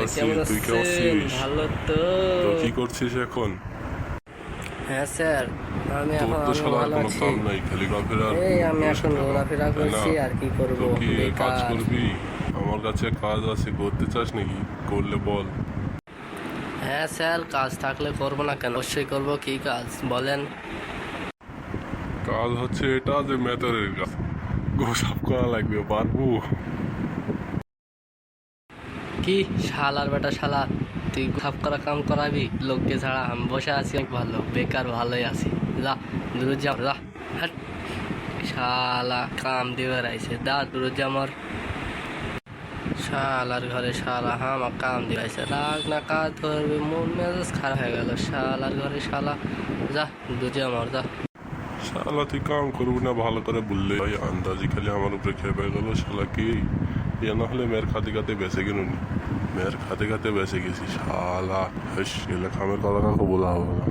আছি। কেমন তুই কেমন আছেন? আছিস? ভালো তো? তো কি করছিস এখন? হ্যাঁ স্যার, তোর তো আমি শালা আর ভালো কোনো আছি। কাম নাই, খালি ঘোরাফেরা আর এই আমি বসে এখন থাকা, ঘোরাফেরা তাই না? করছি, আর কি করব, তো কি কাজ বেকার। করবি? আমার কাছে কাজ আছে, করতে চাস নাকি? করলে বল। হ্যাঁ স্যার, কাজ থাকলে করব না কেন? অবশ্যই করব। কি কাজ বলেন? কাজ হচ্ছে এটা যে মেথরের কাজ, গোসাপ করা লাগবে, পারবো? কি শালার বেটা শালা, তুই খাপ করা কাম করাবি লোককে ছাড়া? আমি বসে আছি অনেক ভালো, বেকার ভালোই আছি। যা দূর যা, যা হাট। শালা কাম দিবে রাইছে, দা দূর যা আমার শালার ঘরে। শালা আমার কাম দিয়েছে, রাগ না কাজ করবে, মন মেজাজ খারাপ হয়ে গেল শালার ঘরে। শালা যা দুজে আমার, যা। শালা তুই কাম করবি না ভালো করে বললে ভাই, আন্দাজি খালি আমার উপরে খেপে গেল। শালা কি এ না হলে মেয়ের খাতে খাতে বেঁচে গেল নি, মেয়ের খাতে খাতে বেঁচে গেছি। শালা হেস, এলে কামের কথা কাউকে বলা হবে না।